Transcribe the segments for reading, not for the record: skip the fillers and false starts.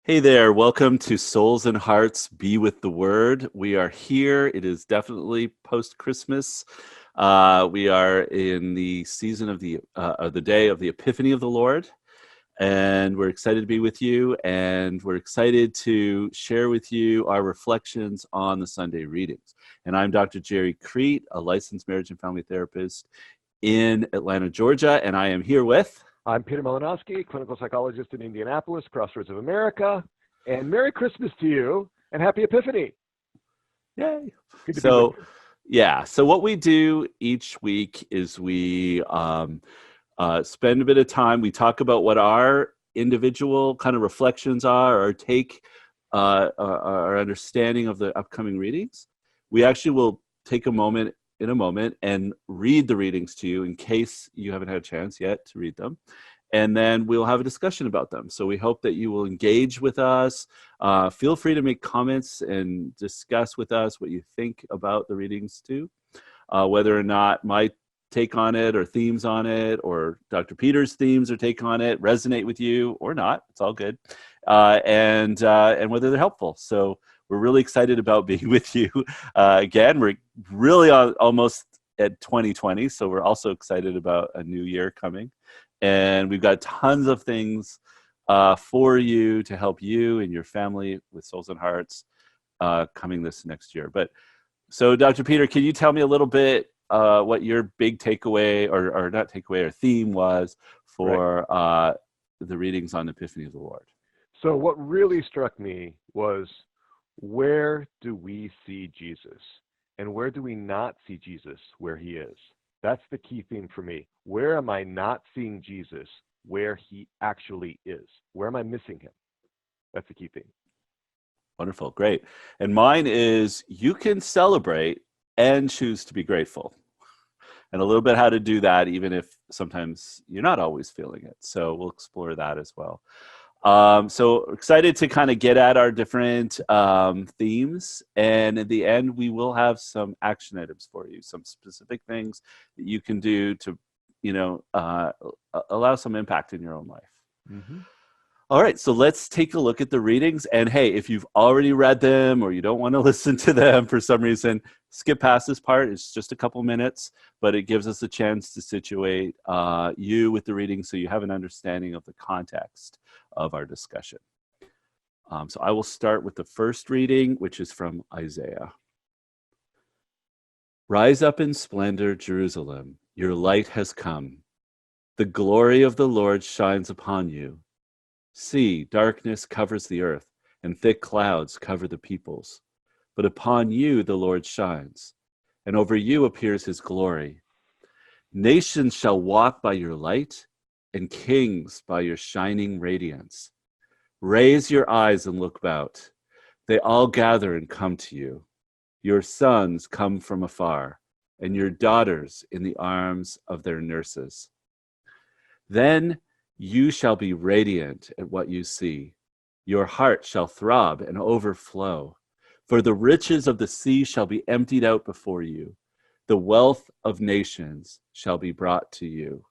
Hey there, welcome to Souls and Hearts Be with the Word. We are here. It is definitely post-Christmas. We are in the season of the day of the Epiphany of the Lord, and we're excited to be with you, and we're excited to share with you our reflections on the Sunday readings. And I'm Dr. Gerry Crete, a licensed marriage and family therapist in Atlanta, Georgia, and I am here with... I'm Peter Malinowski, clinical psychologist in Indianapolis, Crossroads of America. And Merry Christmas to you and Happy Epiphany. Yay. Good to be with you. Yeah. So what we do each week is we spend a bit of time. We talk about what our individual kind of reflections are, or take our understanding of the upcoming readings. We actually will take a moment and read the readings to you in case you haven't had a chance yet to read them. And then we'll have a discussion about them. So we hope that you will engage with us. Feel free to make comments and discuss with us what you think about the readings too. Whether or not my take on it or themes on it or Dr. Peter's themes or take on it resonate with you or not. It's all good. And whether they're helpful. So we're really excited about being with you. Again, we're really almost at 2020. So we're also excited about a new year coming. And we've got tons of things for you to help you and your family with Souls and Hearts coming this next year. But so Dr. Peter, can you tell me a little bit what your big takeaway or not takeaway or theme was for the readings on Epiphany of the Lord? So what really struck me was, where do we see Jesus? And where do we not see Jesus where he is? That's the key theme for me. Where am I not seeing Jesus where he actually is? Where am I missing him? That's the key theme. Wonderful. Great. And mine is, you can celebrate and choose to be grateful. And a little bit how to do that, even if sometimes you're not always feeling it. So we'll explore that as well. So excited to kind of get at our different themes. And at the end, we will have some action items for you, some specific things that you can do to, allow some impact in your own life. Mm-hmm. All right, so let's take a look at the readings. And hey, if you've already read them or you don't want to listen to them for some reason, skip past this part. It's just a couple minutes, but it gives us a chance to situate you with the reading so you have an understanding of the context of our discussion. So I will start with the first reading, which is from Isaiah. Rise up in splendor, Jerusalem. Your light has come. The glory of the Lord shines upon you. See, darkness covers the earth, and thick clouds cover the peoples. But upon you the Lord shines, and over you appears his glory. Nations shall walk by your light, and kings by your shining radiance. Raise your eyes and look about. They all gather and come to you. Your sons come from afar, and your daughters in the arms of their nurses. Then you shall be radiant at what you see. Your heart shall throb and overflow. For the riches of the sea shall be emptied out before you. The wealth of nations shall be brought to you.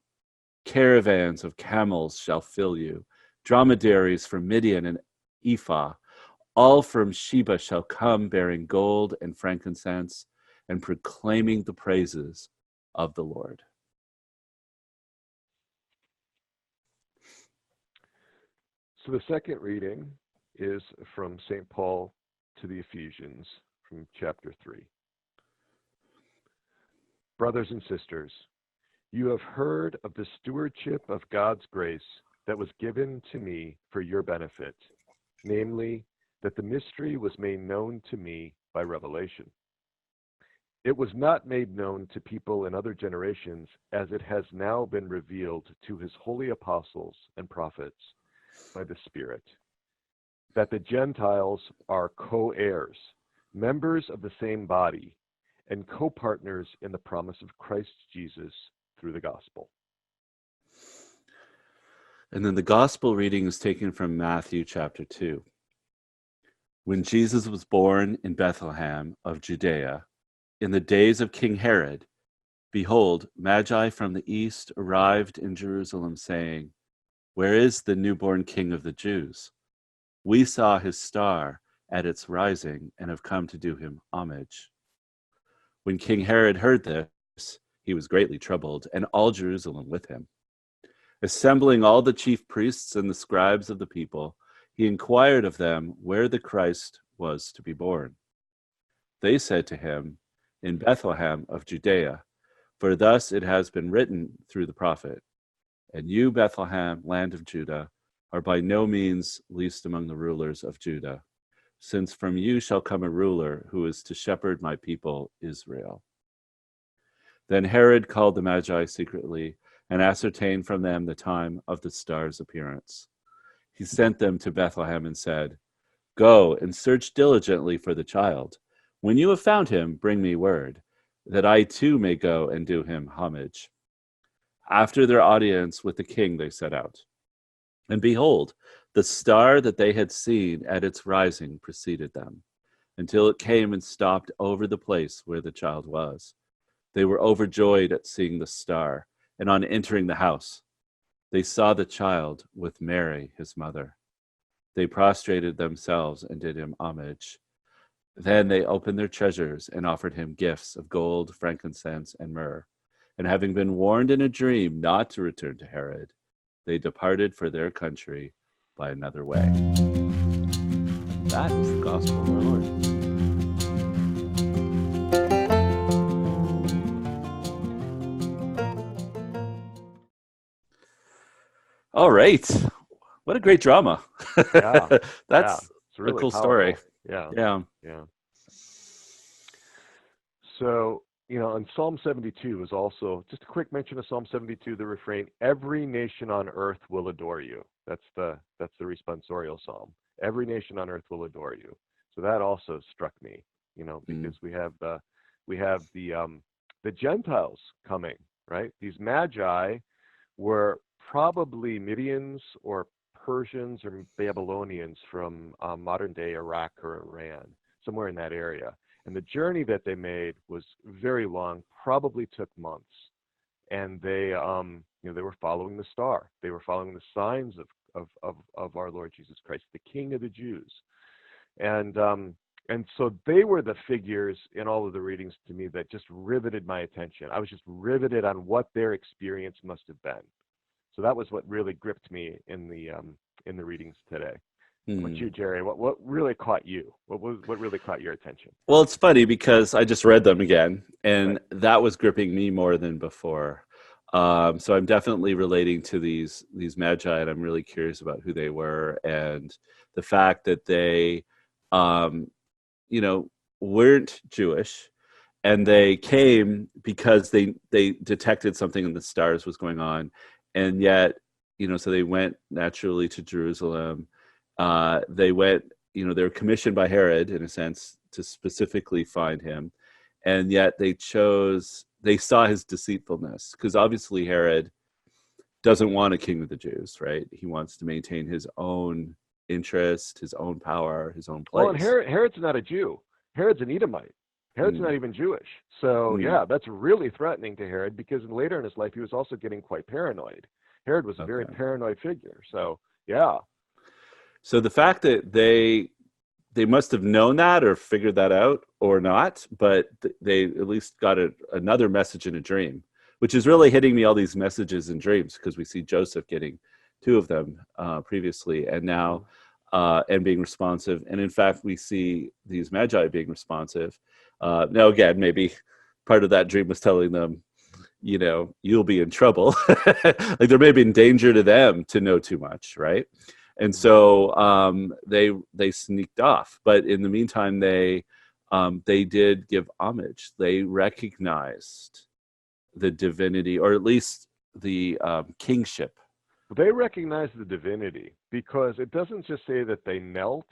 Caravans of camels shall fill you. Dromedaries from Midian and Ephah. All from Sheba shall come bearing gold and frankincense and proclaiming the praises of the Lord. So the second reading is from St. Paul to the Ephesians from chapter 3. Brothers and sisters, you have heard of the stewardship of God's grace that was given to me for your benefit, namely, that the mystery was made known to me by revelation. It was not made known to people in other generations, as it has now been revealed to his holy apostles and prophets by the Spirit, that the Gentiles are co-heirs, members of the same body, and co-partners in the promise of Christ Jesus through the gospel. And then the gospel reading is taken from Matthew chapter 2. When Jesus was born in Bethlehem of Judea, in the days of King Herod, behold, Magi from the east arrived in Jerusalem, saying, Where is the newborn King of the Jews? We saw his star at its rising and have come to do him homage." When King Herod heard this, he was greatly troubled, and all Jerusalem with him. Assembling all the chief priests and the scribes of the people, he inquired of them where the Christ was to be born. They said to him, "In Bethlehem of Judea, for thus it has been written through the prophet, and you, Bethlehem, land of Judah, are by no means least among the rulers of Judah, since from you shall come a ruler who is to shepherd my people Israel." Then Herod called the Magi secretly and ascertained from them the time of the star's appearance. He sent them to Bethlehem and said, "Go and search diligently for the child. When you have found him, bring me word, that I too may go and do him homage." After their audience with the king, they set out. And behold, the star that they had seen at its rising preceded them, until it came and stopped over the place where the child was. They were overjoyed at seeing the star, and on entering the house, they saw the child with Mary, his mother. They prostrated themselves and did him homage. Then they opened their treasures and offered him gifts of gold, frankincense, and myrrh. And having been warned in a dream not to return to Herod, they departed for their country by another way. That is the gospel of our Lord. All right. What a great drama. Yeah. That's It's really a cool powerful. story. Yeah. Yeah. Yeah. So, and Psalm 72 is also just a quick mention of Psalm 72, the refrain, "Every nation on earth will adore you." That's the responsorial psalm. Every nation on earth will adore you. So that also struck me, because we have the Gentiles coming, right? These magi were probably Midians or Persians or Babylonians from modern day Iraq or Iran, somewhere in that area. And the journey that they made was very long, probably took months. And they were following the star. They were following the signs of our Lord Jesus Christ, the King of the Jews. And so they were the figures in all of the readings to me that just riveted my attention. I was just riveted on what their experience must have been. So that was what really gripped me in the readings today. How about you, Gerry? What really caught you? What really caught your attention? Well, it's funny because I just read them again, and that was gripping me more than before. So I'm definitely relating to these magi, and I'm really curious about who they were and the fact that they, weren't Jewish, and they came because they detected something in the stars was going on, and yet, so they went naturally to Jerusalem. They went, they were commissioned by Herod, in a sense, to specifically find him. And yet they saw his deceitfulness, because obviously Herod doesn't want a king of the Jews, right? He wants to maintain his own interest, his own power, his own place. Well, and Herod's not a Jew. Herod's an Edomite. Herod's not even Jewish. So, that's really threatening to Herod, because later in his life, he was also getting quite paranoid. Herod was a very paranoid figure. So, yeah. So the fact that they must have known that or figured that out or not, but they at least got another message in a dream, which is really hitting me, all these messages in dreams, because we see Joseph getting two of them previously, and now and being responsive. And in fact, we see these magi being responsive. Now, again, maybe part of that dream was telling them, you'll be in trouble. Like there may be danger to them to know too much, right? And so they sneaked off, but in the meantime, they did give homage. They recognized the divinity, or at least the kingship. They recognized the divinity, because it doesn't just say that they knelt;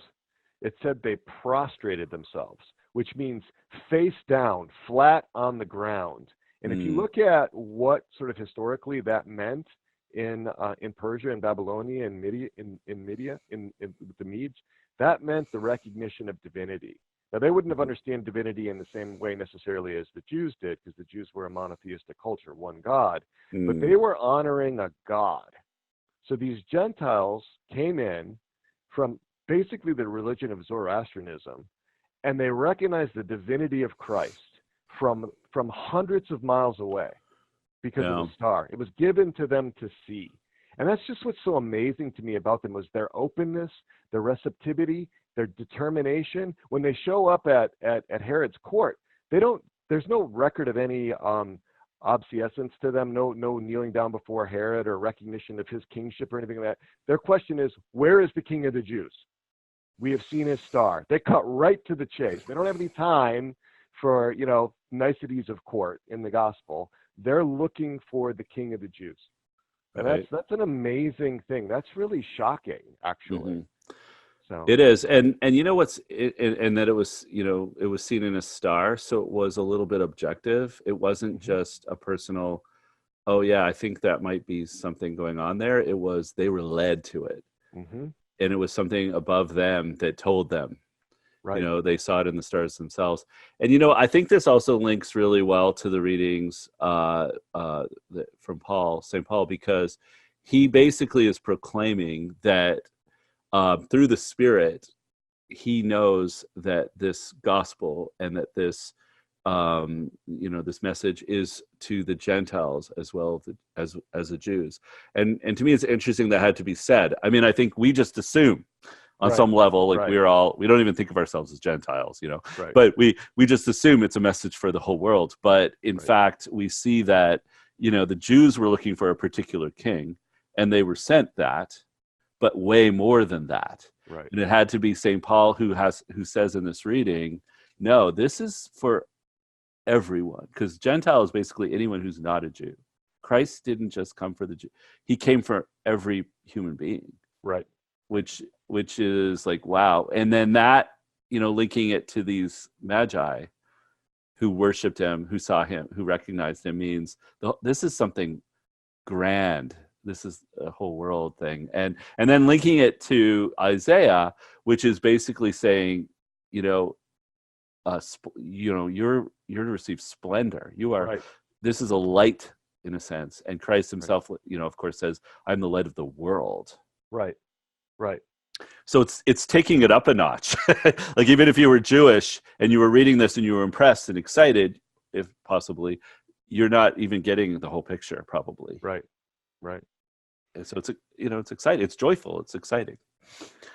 it said they prostrated themselves, which means face down, flat on the ground. And if you look at what sort of historically that meant in Persia and Babylonia and Media, in the Medes, that meant the recognition of divinity. Now, they wouldn't have understood divinity in the same way necessarily as the Jews did, because the Jews were a monotheistic culture, one God, but they were honoring a God. So these Gentiles came in from basically the religion of Zoroastrianism, and they recognize the divinity of Christ from hundreds of miles away because of Yeah. the star. It was given to them to see. And that's just what's so amazing to me about them, was their openness, their receptivity, their determination. When they show up at Herod's court, there's no record of any obseisance to them, no kneeling down before Herod or recognition of his kingship or anything like that. Their question is, where is the King of the Jews? We have seen his star. They cut right to the chase. They don't have any time for, niceties of court in the gospel. They're looking for the King of the Jews. And Right. that's an amazing thing. That's really shocking, actually. So It is, and that it was, it was seen in a star, so it was a little bit objective. It wasn't just a personal, oh yeah, I think that might be something going on there. It was, they were led to it, and it was something above them that told them. right. They saw it in the stars themselves. And I think this also links really well to the readings from St. Paul, because he basically is proclaiming that through the Spirit, he knows that this gospel and that this, this message is to the Gentiles as well as the Jews. And to me, it's interesting that had to be said. I mean, I think we just assume on Right. some level, like Right. we don't even think of ourselves as Gentiles, Right. but we just assume it's a message for the whole world. But in Right. fact, we see that, the Jews were looking for a particular king, and they were sent that, but way more than that. Right. And it had to be St. Paul who says in this reading, no, this is for everyone, because Gentile is basically anyone who's not a Jew. Christ didn't just come for the Jew; he came for every human being. Right. Which is like, wow. And then that, linking it to these magi who worshiped him, who saw him, who recognized him, means this is something grand. This is a whole world thing. And then linking it to Isaiah, which is basically saying, you're to receive splendor. You are, Right. this is a light in a sense. And Christ himself, of course, says, I'm the light of the world. Right. Right. So it's taking it up a notch. Like, even if you were Jewish and you were reading this and you were impressed and excited, if possibly, you're not even getting the whole picture, probably. Right. Right. And so it's exciting. It's joyful. It's exciting.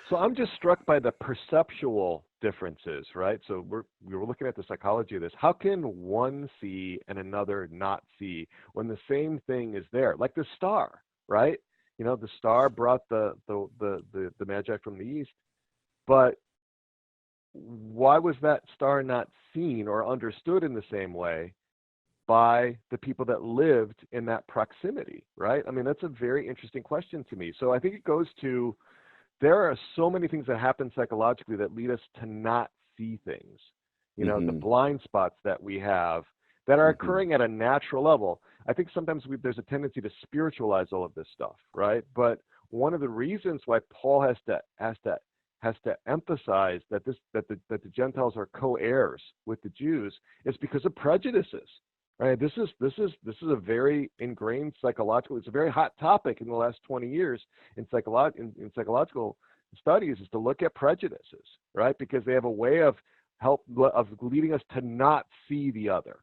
So I'm just struck by the perceptual differences, right? So we were looking at the psychology of this. How can one see and another not see when the same thing is there? Like the star, right? The star brought the magi from the east, but why was that star not seen or understood in the same way by the people that lived in that proximity, right? I mean, that's a very interesting question to me. So I think it goes to, there are so many things that happen psychologically that lead us to not see things. The blind spots that we have that are occurring at a natural level. I think sometimes there's a tendency to spiritualize all of this stuff, right? But one of the reasons why Paul has to emphasize that the Gentiles are co-heirs with the Jews is because of prejudices, right? This is a very ingrained psychological. It's a very hot topic in the last 20 years in psychological studies, is to look at prejudices, right? Because they have a way of leading us to not see the other.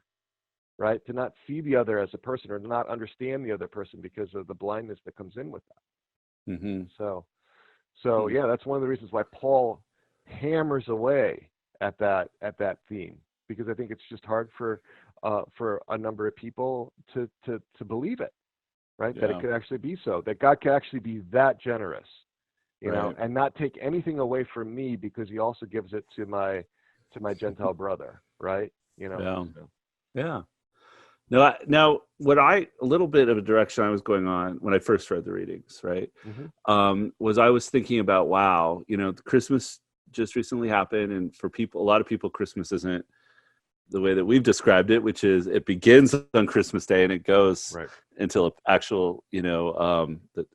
Right? To not see the other as a person, or to not understand the other person because of the blindness that comes in with that. So yeah, that's one of the reasons why Paul hammers away at that theme, because I think it's just hard for a number of people to believe it, right? Yeah. That it could actually be so, that God could actually be that generous, Right. and not take anything away from me because he also gives it to my Gentile brother, right? Yeah. Yeah. Now, a little bit of a direction I was going on when I first read the readings, right, was I was thinking about, wow, Christmas just recently happened, and for a lot of people, Christmas isn't the way that we've described it, which is it begins on Christmas Day and it goes until actual, the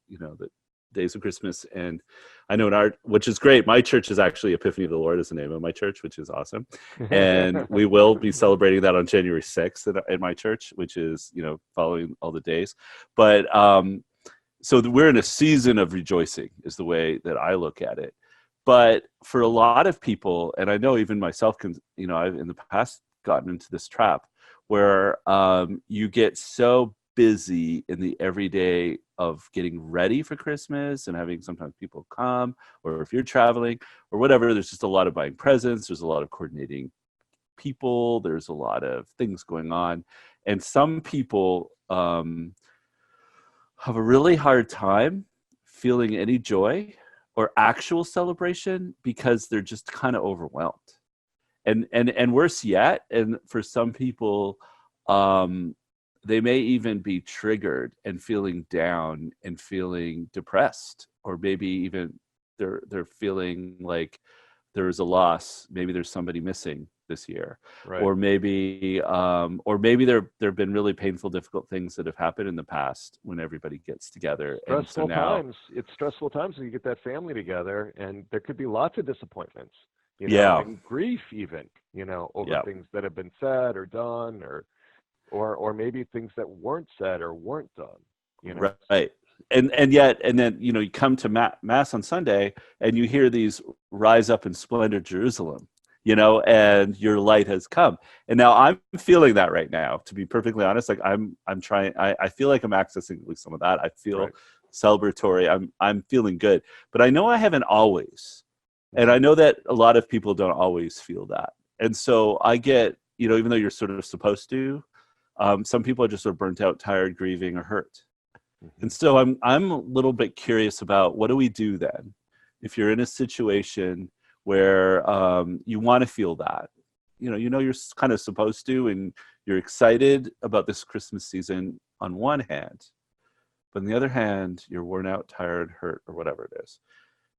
days of Christmas. And I know which is great. My church is actually Epiphany of the Lord is the name of my church, which is awesome. And we will be celebrating that on January 6th at my church, which is, following all the days. But so we're in a season of rejoicing is the way that I look at it. But for a lot of people, and I know even myself can, I've in the past gotten into this trap where you get so busy in the everyday of getting ready for Christmas and having sometimes people come, or if you're traveling or whatever, there's just a lot of buying presents. There's a lot of coordinating people. There's a lot of things going on. And some people have a really hard time feeling any joy or actual celebration because they're just kind of overwhelmed. And worse yet, and for some people, they may even be triggered and feeling down and feeling depressed, or maybe even they're feeling like there is a loss. Maybe there's somebody missing this year, Right. or maybe there have been really painful, difficult things that have happened in the past when everybody gets together. And so Stressful now, times. It's stressful times when you get that family together, and there could be lots of disappointments, yeah, and grief even, over yeah, things that have been said or done, or maybe things that weren't said or weren't done. right. And then you come to mass on Sunday, and you hear these "Rise up in splendor, Jerusalem," and your light has come. And now I'm feeling that right now, to be perfectly honest. Like I'm trying. I feel like I'm accessing at least some of that. I feel Right. celebratory. I'm feeling good, but I know I haven't always, and Mhm. I know that a lot of people don't always feel that. And so I get, even though you're sort of supposed to, some people are just sort of burnt out, tired, grieving, or hurt. And Mhm. so I'm a little bit curious about, what do we do then if you're in a situation where you want to feel that, you're kind of supposed to, and you're excited about this Christmas season on one hand, but on the other hand, you're worn out, tired, hurt, or whatever it is.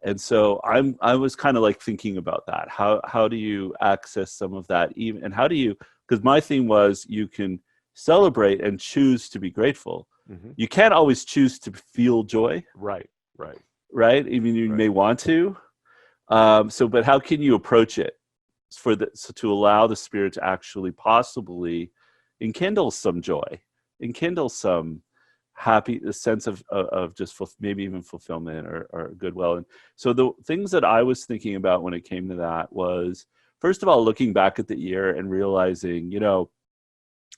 And so I was kind of like thinking about that. How do you access some of that, even, and how do you, because my theme was, you can celebrate and choose to be grateful. Mhm. You can't always choose to feel joy, Right. Right. right? Even you Right. may want to. But how can you approach it to allow the Spirit to actually possibly enkindle some joy, enkindle some happy, a sense of just maybe even fulfillment, or goodwill. And so the things that I was thinking about when it came to that was, first of all, looking back at the year and realizing,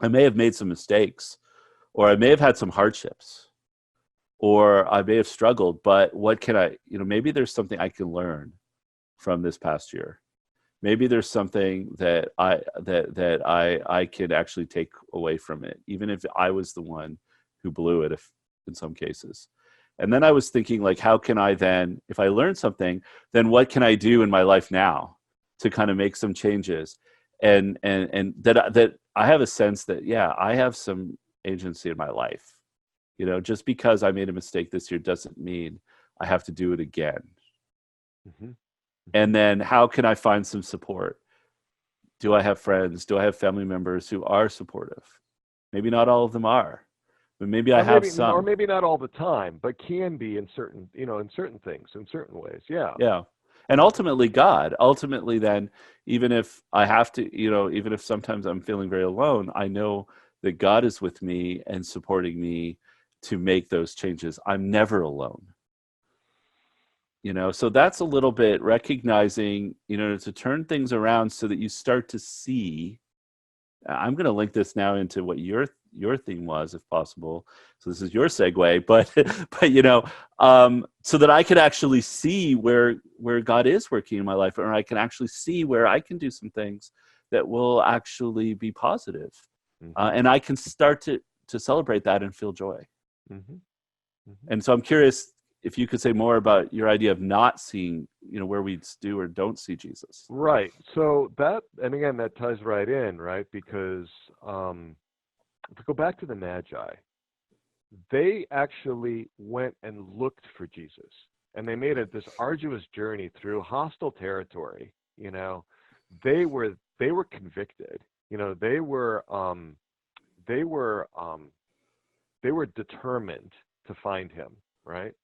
I may have made some mistakes, or I may have had some hardships, or I may have struggled, but what can maybe there's something I can learn from this past year. Maybe there's something that I could actually take away from it, even if I was the one who blew it, if in some cases. And then I was thinking, like, how can I then, if I learn something, then what can I do in my life now to kind of make some changes? And that I have a sense that, yeah, I have some agency in my life. Just because I made a mistake this year doesn't mean I have to do it again. Mhm. Mhm. And then how can I find some support? Do I have friends? Do I have family members who are supportive? Maybe not all of them are, but maybe I Or have maybe, or some. maybe not all the time, but can be in certain, in certain things, in certain ways. Yeah. Yeah. And ultimately, God, ultimately, then, even if I have to, even if sometimes I'm feeling very alone, I know that God is with me and supporting me to make those changes. I'm never alone. So that's a little bit recognizing, to turn things around so that you start to see. I'm going to link this now into what your theme was, if possible. So this is your segue, but but so that I could actually see where God is working in my life, or I can actually see where I can do some things that will actually be positive, Mhm. and I can start to celebrate that and feel joy. Mhm. Mhm. And so I'm curious if you could say more about your idea of not seeing, where we do or don't see Jesus. Right. So that, and again, that ties right in, right? Because to go back to the Magi, they actually went and looked for Jesus, and they made this arduous journey through hostile territory. They were convicted. They were determined to find him, right?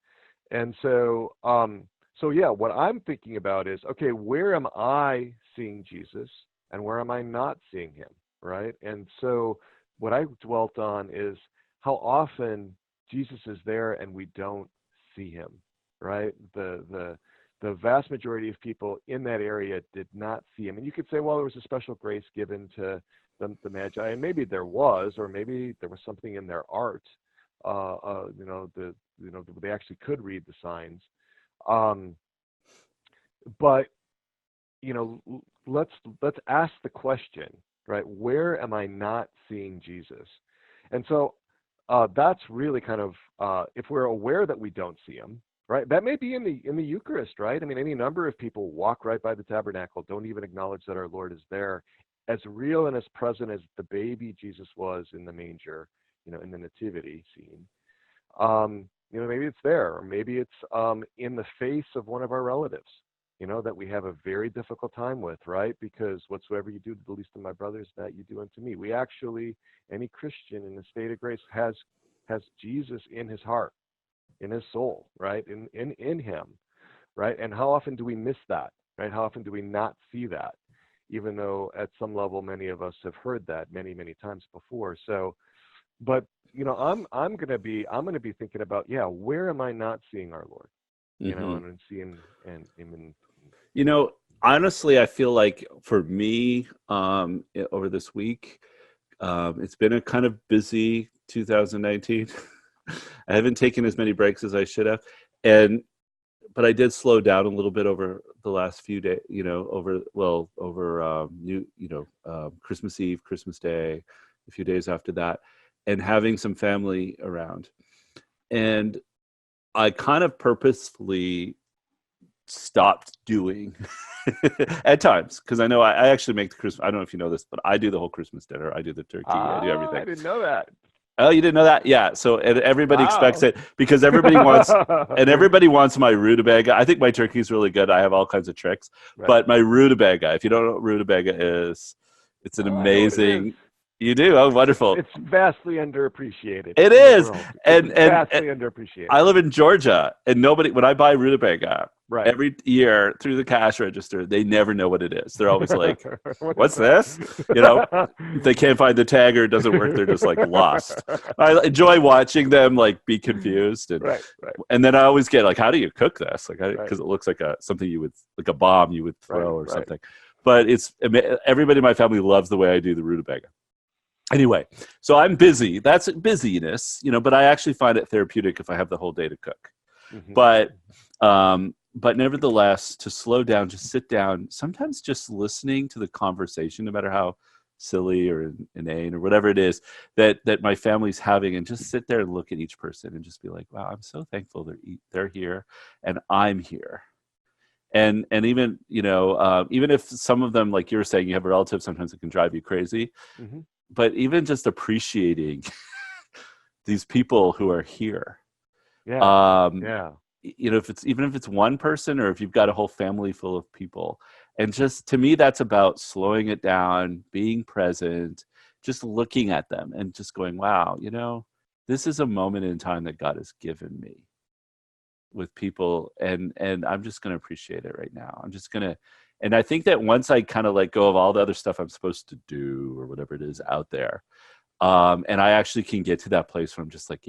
And so yeah, what I'm thinking about is, okay, where am I seeing Jesus, and where am I not seeing him, right? And so what I dwelt on is how often Jesus is there and we don't see him, right? The the vast majority of people in that area did not see him. And you could say, well, there was a special grace given to the Magi, and maybe there was, or maybe there was something in their art. They actually could read the signs. But let's ask the question, right? Where am I not seeing Jesus? And so that's really kind of if we're aware that we don't see him, right? That may be in the Eucharist, right? I mean, any number of people walk right by the tabernacle, don't even acknowledge that our Lord is there, as real and as present as the baby Jesus was in the manger, in the nativity scene. Maybe it's there, or maybe it's in the face of one of our relatives, that we have a very difficult time with, right? Because whatsoever you do to the least of my brothers, that you do unto me. We actually, any Christian in the state of grace has Jesus in his heart, in his soul, right? In him, right? And how often do we miss that, right? How often do we not see that? Even though at some level, many of us have heard that many, many times before. So, but I'm going to be thinking about, where am I not seeing our Lord? And seeing and him in. Honestly, I feel like for me, over this week, it's been a kind of busy 2019. I haven't taken as many breaks as I should have, but I did slow down a little bit over the last few days. Over Christmas Eve, Christmas Day, a few days after that, and having some family around, and I kind of purposefully stopped doing at times, because I know I actually make the Christmas. I don't know if you know this, but I do the whole Christmas dinner. I do the turkey. I do everything. I didn't know that. Oh, you didn't know that? Yeah. So everybody expects it, because everybody wants my rutabaga. I think my turkey is really good. I have all kinds of tricks, right. But my rutabaga, if you don't know what rutabaga is, it's an amazing. You do? Oh, wonderful. It's vastly underappreciated. It is. And vastly underappreciated. I live in Georgia, and when I buy rutabaga, right. every year through the cash register, they never know what it is. They're always like, what's this? If they can't find the tag or it doesn't work, they're just like lost. I enjoy watching them like be confused. And, right. And then I always get like, how do you cook this? Like, because it looks like something you would, like a bomb you would throw or something. But everybody in my family loves the way I do the rutabaga. Anyway, so I'm busy. That's busyness, but I actually find it therapeutic if I have the whole day to cook. Mm-hmm. But nevertheless, to slow down, just sit down, sometimes just listening to the conversation, no matter how silly or inane or whatever it is that my family's having, and just sit there and look at each person and just be like, wow, I'm so thankful they're here and I'm here. And even, even if some of them, like you were saying, you have a relative, sometimes it can drive you crazy. Mm-hmm. But even just appreciating these people who are here. If it's one person, or if you've got a whole family full of people, and just, to me, that's about slowing it down, being present, just looking at them and just going, wow, this is a moment in time that God has given me with people. And I'm just going to appreciate it right now. I'm just going to, and I think that once I kind of let go of all the other stuff I'm supposed to do or whatever it is out there, and I actually can get to that place where I'm just like,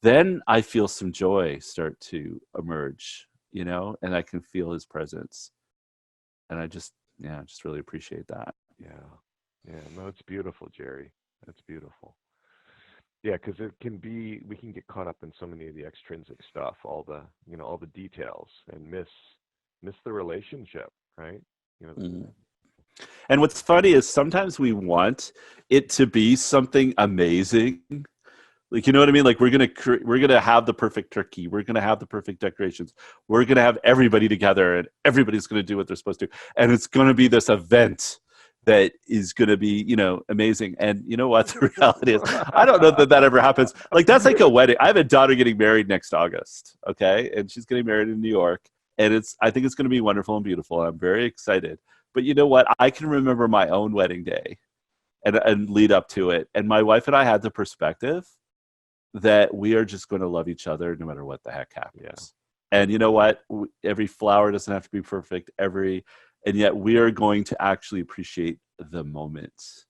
then I feel some joy start to emerge, and I can feel his presence. And I just really appreciate that. No, it's beautiful, Gerry. That's beautiful. Yeah, because we can get caught up in so many of the extrinsic stuff, all the details, and miss the relationship, right? Mm-hmm. And what's funny is sometimes we want it to be something amazing. Like, you know what I mean? Like, we're gonna have the perfect turkey. We're gonna have the perfect decorations. We're gonna have everybody together, and everybody's gonna do what they're supposed to. And it's gonna be this event that is gonna be, amazing. And you know what? The reality is, I don't know that ever happens. Like, that's like a wedding. I have a daughter getting married next August. Okay, and she's getting married in New York, and I think it's gonna be wonderful and beautiful. I'm very excited. But you know what? I can remember my own wedding day, and lead up to it. And my wife and I had the perspective that we are just going to love each other no matter what the heck happens. Yeah. And you know what? Every flower doesn't have to be perfect. And yet we are going to actually appreciate the moments,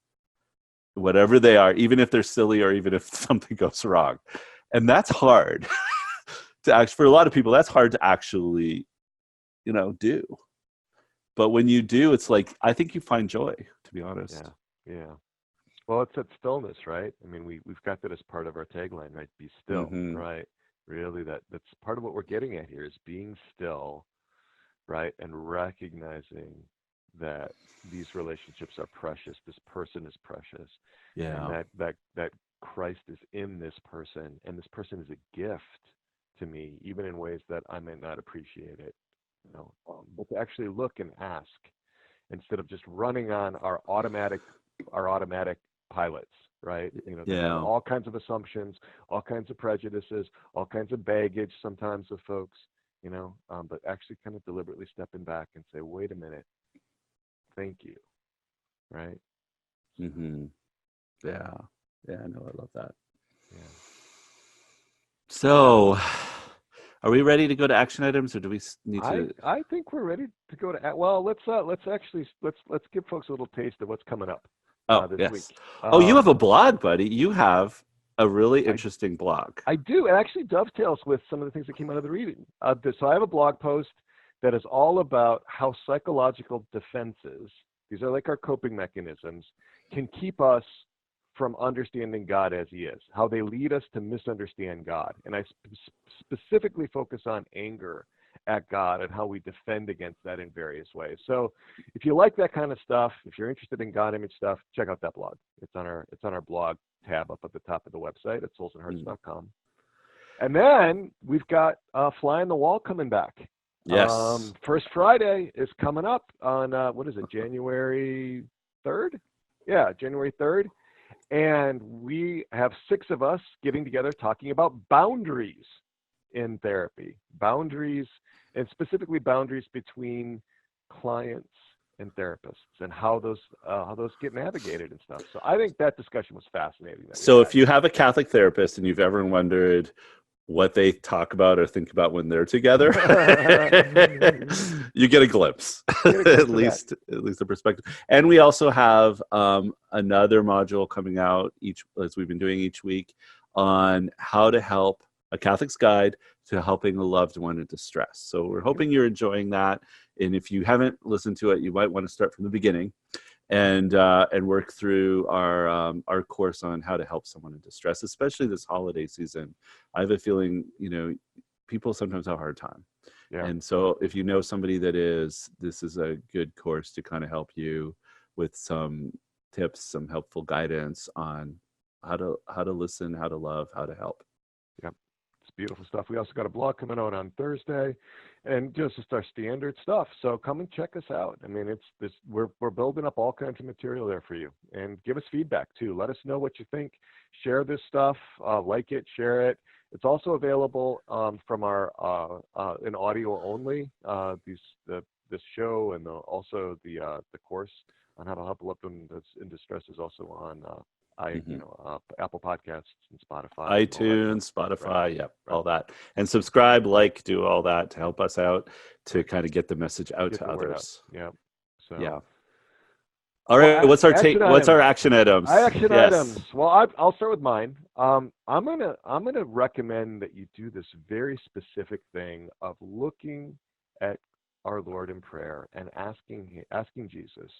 whatever they are, even if they're silly or even if something goes wrong. And that's hard for a lot of people. That's hard to actually do. But when you do, it's like, I think you find joy, to be honest. Yeah. Well, it's that stillness, right? I mean, we've got that as part of our tagline, right? Be still, right? Really, that's part of what we're getting at here is being still, right? And recognizing that these relationships are precious. This person is precious. Yeah. And that Christ is in this person, and this person is a gift to me, even in ways that I may not appreciate it. But to actually look and ask instead of just running on our automatic pilots, right? That have all kinds of assumptions, all kinds of prejudices, all kinds of baggage sometimes of folks, but actually kind of deliberately stepping back and say, wait a minute, thank you, right? Yeah. No, I love that. Yeah. So, are we ready to go to action items, or do we need to? I think we're ready to go to. Well, let's give folks a little taste of what's coming up this week. You have a blog, buddy. You have a really interesting blog. I do. It actually dovetails with some of the things that came out of the reading. So I have a blog post that is all about how psychological defenses, these are like our coping mechanisms, can keep us from understanding God as he is, how they lead us to misunderstand God. And I specifically focus on anger at God and how we defend against that in various ways. So if you like that kind of stuff, if you're interested in God image stuff, check out that blog. It's on our blog tab up at the top of the website at soulsandhearts.com. And then we've got Fly on the Wall coming back. Yes. First Friday is coming up on, January 3rd? Yeah, January 3rd. And we have 6 of us getting together talking about boundaries in therapy. Boundaries, and specifically boundaries between clients and therapists, and how those get navigated and stuff. So I think that discussion was fascinating. So if you have a Catholic therapist and you've ever wondered what they talk about or think about when they're together, you get a glimpse, at least a perspective. And we also have another module coming out as we've been doing each week, on how to help, a Catholic's guide to helping a loved one in distress. So we're hoping you're enjoying that. And if you haven't listened to it, you might want to start from the beginning and work through our course on how to help someone in distress, especially this holiday season. I have a feeling, people sometimes have a hard time. Yeah. And so if you know somebody this is a good course to kind of help you with some tips, some helpful guidance on how to listen, how to love, how to help. Yep. It's beautiful stuff. We also got a blog coming out on Thursday, and just our standard stuff. So come and check us out. I mean, we're building up all kinds of material there for you, and give us feedback too. Let us know what you think. Share this stuff, like it, share it. It's also available from our in audio only. This show, and also the course on how to help a loved one that's in distress is also on Apple Podcasts and Spotify, iTunes, Spotify, all that. And subscribe, do all that to help us out, to kind of get the message out to others. Yeah. So yeah. All right. What's our What's our action items? Items. Well, I'll start with mine. I'm gonna recommend that you do this very specific thing of looking at our Lord in prayer and asking Jesus,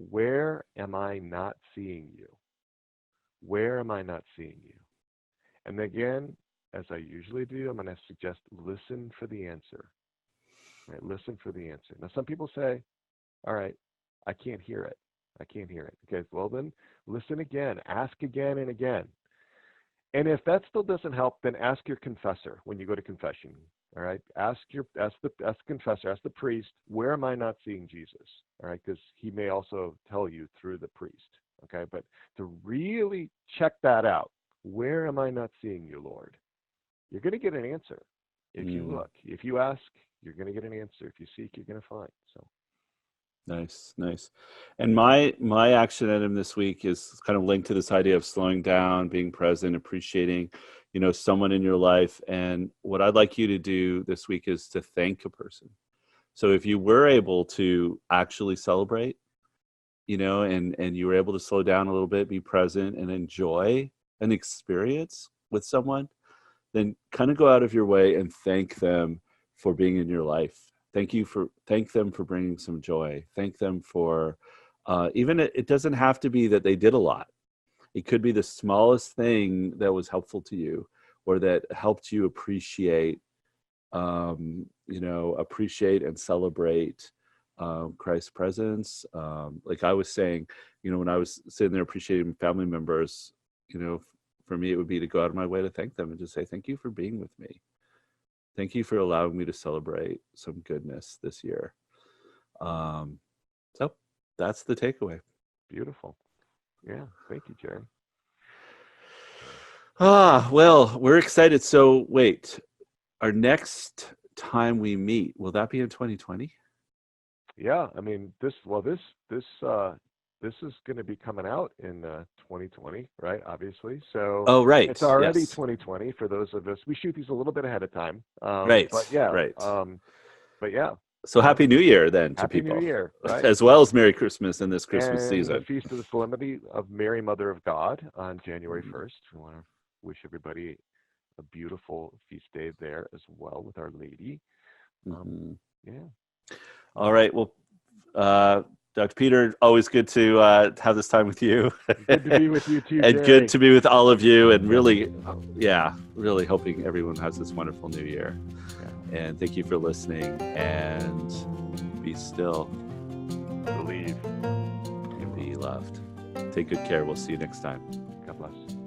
where am I not seeing you? Where am I not seeing you? And again, as I usually do, I'm going to suggest listen for the answer. Right? Listen for the answer. Now, some people say, all right, I can't hear it. Okay, well then, listen again. Ask again and again. And if that still doesn't help, then ask your confessor when you go to confession. All right, ask the confessor, ask the priest, where am I not seeing Jesus? All right, because he may also tell you through the priest. Okay, but to really check that out, where am I not seeing you, Lord? You're going to get an answer if you look. If you ask, you're going to get an answer. If you seek, you're going to find. So nice. And my action item this week is kind of linked to this idea of slowing down, being present, appreciating, someone in your life. And what I'd like you to do this week is to thank a person. So if you were able to actually celebrate, and you were able to slow down a little bit, be present, and enjoy an experience with someone, then kind of go out of your way and thank them for being in your life. thank them for bringing some joy. Thank them for, even it doesn't have to be that they did a lot. It could be the smallest thing that was helpful to you, or that helped you appreciate, appreciate and celebrate Christ's presence. Like I was saying, when I was sitting there appreciating family members, for me, it would be to go out of my way to thank them and just say, thank you for being with me. Thank you for allowing me to celebrate some goodness this year. So that's the takeaway. Beautiful. Yeah. Thank you, Gerry. Well, we're excited. So wait, our next time we meet, will that be in 2020? Yeah. I mean, this is going to be coming out in 2020, right? Obviously. So right. It's already Yes. 2020 for those of us. We shoot these a little bit ahead of time. Right. But yeah. Right. But yeah. So Happy New Year then to Happy people. New Year, right? As well as Merry Christmas in this Christmas and season. The Feast of the Solemnity of Mary, Mother of God, on January 1st. We want to wish everybody a beautiful feast day there as well with Our Lady. Yeah. All right. Well, Dr. Peter, always good to have this time with you. Good to be with you too, and Gerry. Good to be with all of you. And really, really hoping everyone has this wonderful new year. Yeah. And thank you for listening. And be still. Believe. And be loved. Take good care. We'll see you next time. God bless.